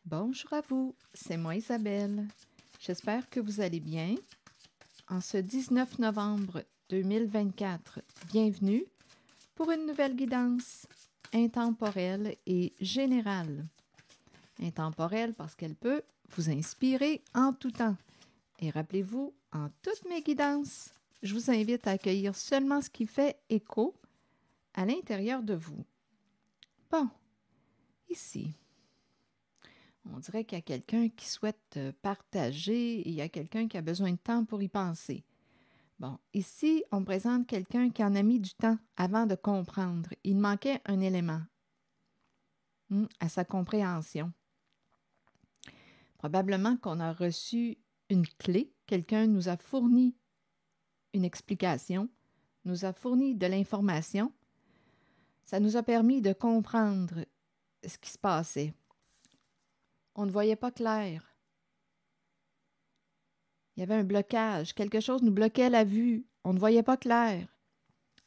Bonjour à vous, c'est moi Isabelle. J'espère que vous allez bien. En ce 19 novembre 2024, bienvenue pour une nouvelle guidance intemporelle et générale. Intemporelle parce qu'elle peut vous inspirer en tout temps. Et rappelez-vous, en toutes mes guidances, je vous invite à accueillir seulement ce qui fait écho à l'intérieur de vous. Bon, ici. On dirait qu'il y a quelqu'un qui souhaite partager et il y a quelqu'un qui a besoin de temps pour y penser. Bon, ici, on présente quelqu'un qui en a mis du temps avant de comprendre. Il manquait un élément à sa compréhension. Probablement qu'on a reçu une clé, quelqu'un nous a fourni une explication, nous a fourni de l'information. Ça nous a permis de comprendre ce qui se passait. On ne voyait pas clair. Il y avait un blocage, quelque chose nous bloquait la vue, on ne voyait pas clair.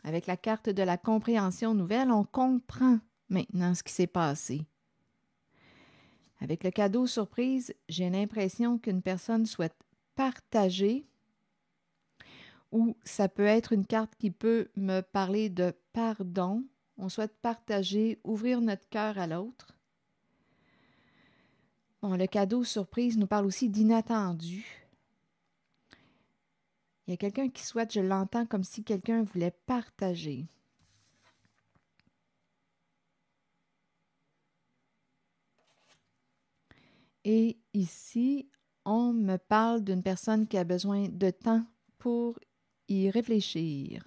Avec la carte de la compréhension nouvelle, on comprend maintenant ce qui s'est passé. Avec le cadeau surprise, j'ai l'impression qu'une personne souhaite partager ou ça peut être une carte qui peut me parler de pardon. On souhaite partager, ouvrir notre cœur à l'autre. Bon, le cadeau surprise nous parle aussi d'inattendu. Il y a quelqu'un qui souhaite, je l'entends comme si quelqu'un voulait partager. Et ici, on me parle d'une personne qui a besoin de temps pour y réfléchir.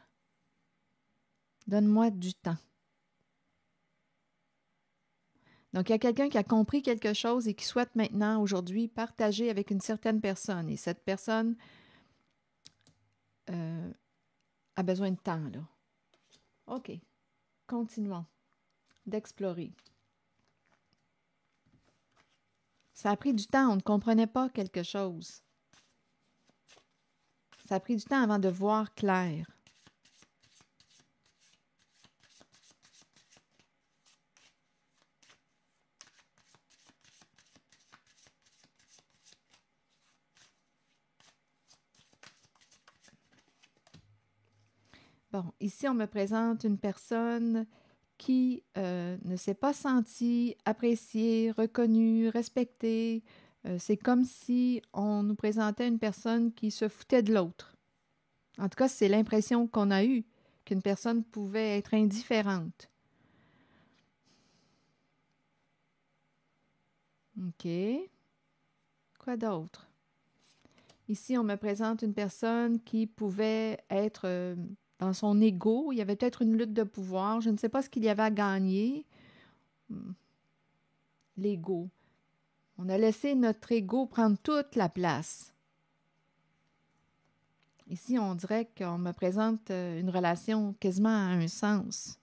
Donne-moi du temps. Donc, il y a quelqu'un qui a compris quelque chose et qui souhaite maintenant, aujourd'hui, partager avec une certaine personne. Et cette personne a besoin de temps, là. OK. Continuons d'explorer. Ça a pris du temps, on ne comprenait pas quelque chose. Ça a pris du temps avant de voir clair. Bon, ici, on me présente une personne qui ne s'est pas sentie appréciée, reconnue, respectée. C'est comme si on nous présentait une personne qui se foutait de l'autre. En tout cas, c'est l'impression qu'on a eue, qu'une personne pouvait être indifférente. OK. Quoi d'autre? Ici, on me présente une personne qui pouvait être dans son ego. Il y avait peut-être une lutte de pouvoir. Je ne sais pas ce qu'il y avait à gagner. L'ego. On a laissé notre ego prendre toute la place. Ici, on dirait qu'on me présente une relation quasiment à un sens.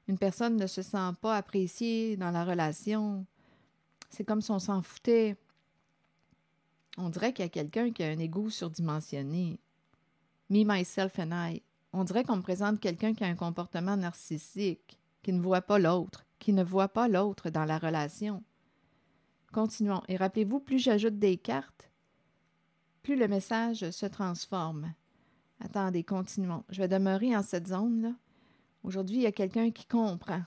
Une personne ne se sent pas appréciée dans la relation. C'est comme si on s'en foutait. On dirait qu'il y a quelqu'un qui a un ego surdimensionné. Me, myself and I. On dirait qu'on me présente quelqu'un qui a un comportement narcissique, qui ne voit pas l'autre, dans la relation. Continuons. Et rappelez-vous, plus j'ajoute des cartes, plus le message se transforme. Attendez, continuons. Je vais demeurer en cette zone-là. Aujourd'hui, il y a quelqu'un qui comprend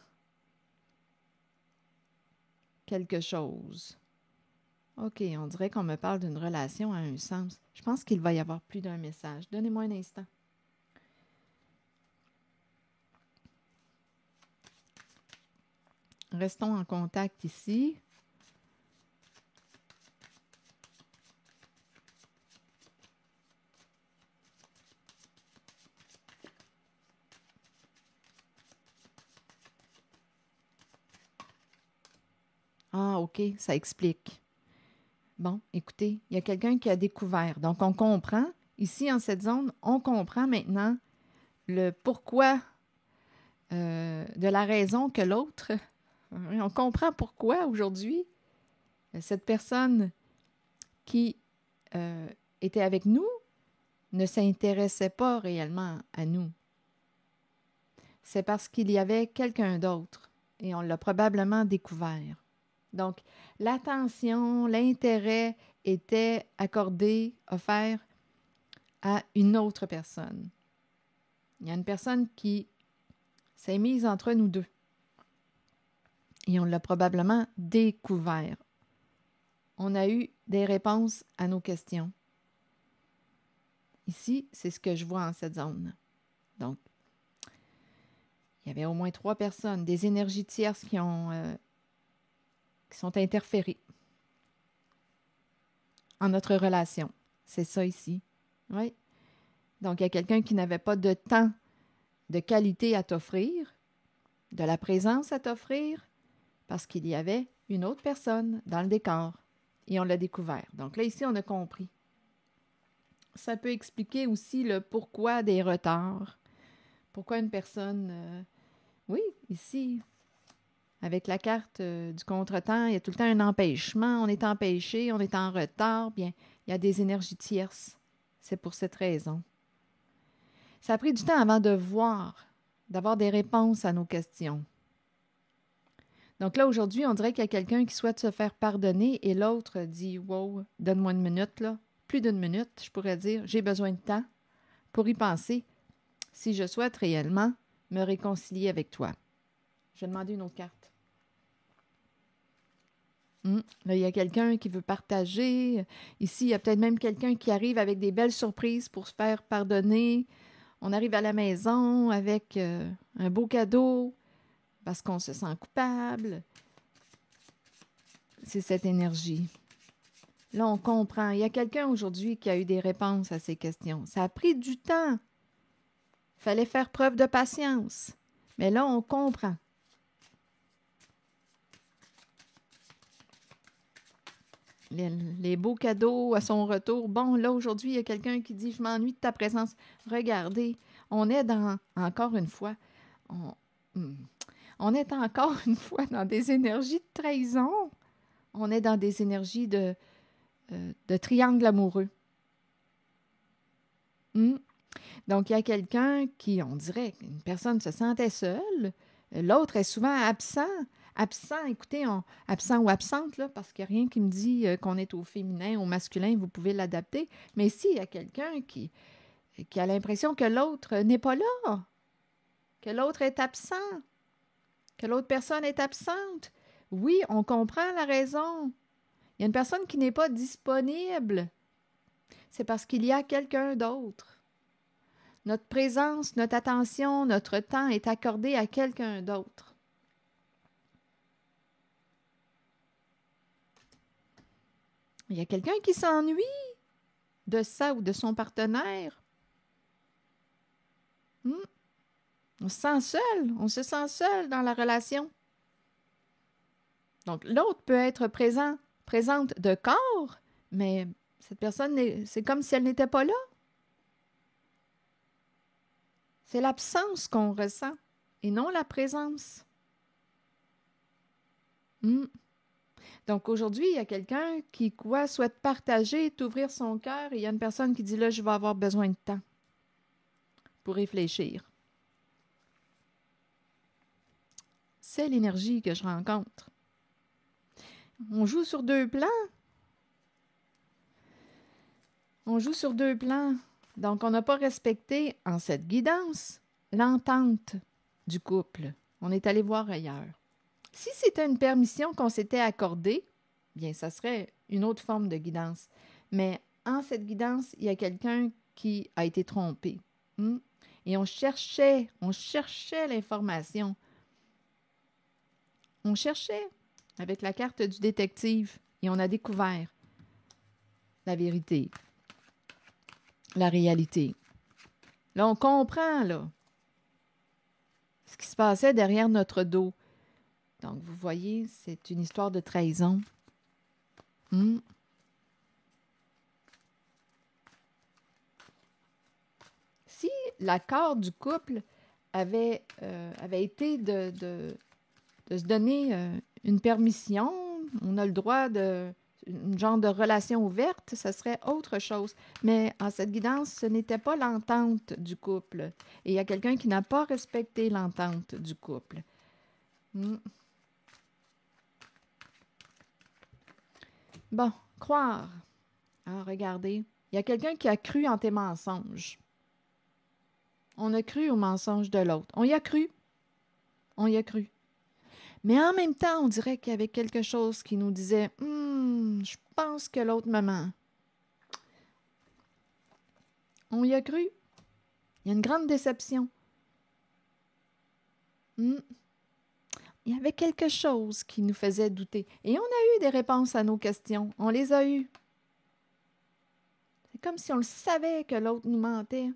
quelque chose. OK, on dirait qu'on me parle d'une relation à un sens. Je pense qu'il va y avoir plus d'un message. Donnez-moi un instant. Restons en contact ici. Ah, OK, ça explique. Bon, écoutez, il y a quelqu'un qui a découvert. Donc, on comprend. Ici, en cette zone, on comprend maintenant le pourquoi de la raison que l'autre. On comprend pourquoi aujourd'hui cette personne qui était avec nous ne s'intéressait pas réellement à nous. C'est parce qu'il y avait quelqu'un d'autre et on l'a probablement découvert. Donc, l'attention, l'intérêt était accordé, offert à une autre personne. Il y a une personne qui s'est mise entre nous deux. Et on l'a probablement découvert. On a eu des réponses à nos questions. Ici, c'est ce que je vois en cette zone. Donc, il y avait au moins 3 personnes, des énergies tierces qui sont interférées en notre relation. C'est ça ici. Oui. Donc, il y a quelqu'un qui n'avait pas de temps de qualité à t'offrir, de la présence à t'offrir, parce qu'il y avait une autre personne dans le décor. Et on l'a découvert. Donc là, ici, on a compris. Ça peut expliquer aussi le pourquoi des retards. Pourquoi une personne... oui, ici, avec la carte du contretemps, il y a tout le temps un empêchement. On est empêché, on est en retard. Bien, il y a des énergies tierces. C'est pour cette raison. Ça a pris du temps avant de voir, d'avoir des réponses à nos questions. Donc là, aujourd'hui, on dirait qu'il y a quelqu'un qui souhaite se faire pardonner et l'autre dit « Wow, donne-moi une minute, là. » Plus d'une minute, je pourrais dire « J'ai besoin de temps pour y penser si je souhaite réellement me réconcilier avec toi. » Je vais demander une autre carte. Là, il y a quelqu'un qui veut partager. Ici, il y a peut-être même quelqu'un qui arrive avec des belles surprises pour se faire pardonner. On arrive à la maison avec un beau cadeau parce qu'on se sent coupable. C'est cette énergie. Là, on comprend. Il y a quelqu'un aujourd'hui qui a eu des réponses à ces questions. Ça a pris du temps. Il fallait faire preuve de patience. Mais là, on comprend. Les beaux cadeaux à son retour. Bon, là, aujourd'hui, il y a quelqu'un qui dit « Je m'ennuie de ta présence. » Regardez, on est encore une fois, on est encore une fois dans des énergies de trahison. On est dans des énergies de triangle amoureux. Donc, il y a quelqu'un qui, on dirait qu'une personne se sentait seule. L'autre est souvent absent. Absent, écoutez, absent ou absente, là, parce qu'il n'y a rien qui me dit qu'on est au féminin, au masculin, vous pouvez l'adapter. Mais si, il y a quelqu'un qui a l'impression que l'autre n'est pas là, que l'autre est absent, que l'autre personne est absente. Oui, on comprend la raison. Il y a une personne qui n'est pas disponible. C'est parce qu'il y a quelqu'un d'autre. Notre présence, notre attention, notre temps est accordé à quelqu'un d'autre. Il y a quelqu'un qui s'ennuie de ça ou de son partenaire. On se sent seul dans la relation. Donc, l'autre peut être présente de corps, mais cette personne, c'est comme si elle n'était pas là. C'est l'absence qu'on ressent et non la présence. Donc, aujourd'hui, il y a quelqu'un qui, souhaite partager, t'ouvrir son cœur et il y a une personne qui dit, là, je vais avoir besoin de temps pour réfléchir. C'est l'énergie que je rencontre. On joue sur 2 plans. On joue sur 2 plans. Donc, on n'a pas respecté, en cette guidance, l'entente du couple. On est allé voir ailleurs. Si c'était une permission qu'on s'était accordée, bien, ça serait une autre forme de guidance. Mais en cette guidance, il y a quelqu'un qui a été trompé. Et on cherchait l'information. On cherchait avec la carte du détective et on a découvert la vérité, la réalité. Là, on comprend, là, ce qui se passait derrière notre dos. Donc, vous voyez, c'est une histoire de trahison. Si l'accord du couple avait été de se donner une permission, on a le droit de une genre de relation ouverte, ça serait autre chose. Mais en cette guidance, ce n'était pas l'entente du couple. Et il y a quelqu'un qui n'a pas respecté l'entente du couple. Bon, croire. Ah, regardez, il y a quelqu'un qui a cru en tes mensonges. On a cru aux mensonges de l'autre. On y a cru. On y a cru. Mais en même temps, on dirait qu'il y avait quelque chose qui nous disait « je pense que l'autre me ment. » On y a cru. Il y a une grande déception. Il y avait quelque chose qui nous faisait douter. Et on a eu des réponses à nos questions. On les a eues. C'est comme si on le savait que l'autre nous mentait.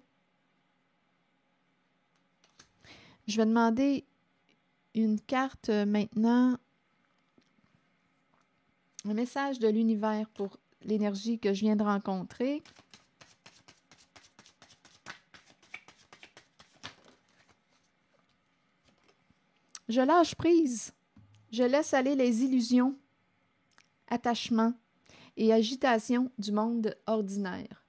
Je vais demander une carte maintenant. Un message de l'univers pour l'énergie que je viens de rencontrer. Je lâche prise. Je laisse aller les illusions, attachements et agitations du monde ordinaire.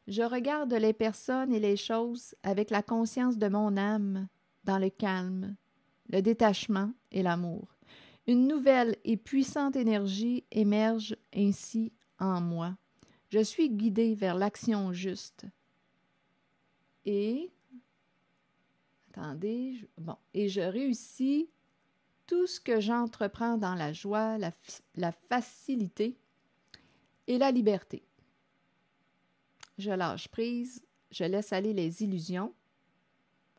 Je regarde les personnes et les choses avec la conscience de mon âme, dans le calme, le détachement et l'amour. Une nouvelle et puissante énergie émerge ainsi en moi. Je suis guidée vers l'action juste. Et je réussis tout ce que j'entreprends dans la joie, la facilité et la liberté. Je lâche prise, je laisse aller les illusions,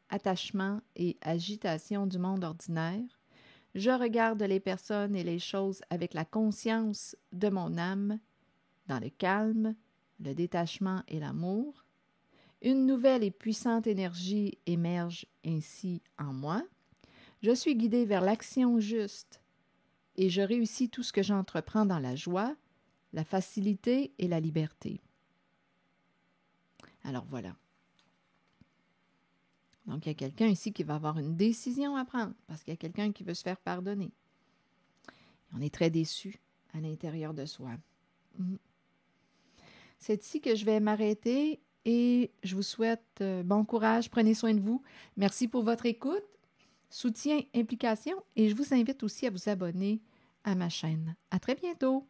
attachements et agitations du monde ordinaire. Je regarde les personnes et les choses avec la conscience de mon âme, dans le calme, le détachement et l'amour. Une nouvelle et puissante énergie émerge ainsi en moi. Je suis guidée vers l'action juste et je réussis tout ce que j'entreprends dans la joie, la facilité et la liberté. Alors voilà. Donc, il y a quelqu'un ici qui va avoir une décision à prendre parce qu'il y a quelqu'un qui veut se faire pardonner. On est très déçu à l'intérieur de soi. C'est ici que je vais m'arrêter et je vous souhaite bon courage. Prenez soin de vous. Merci pour votre écoute, soutien, implication et je vous invite aussi à vous abonner à ma chaîne. À très bientôt!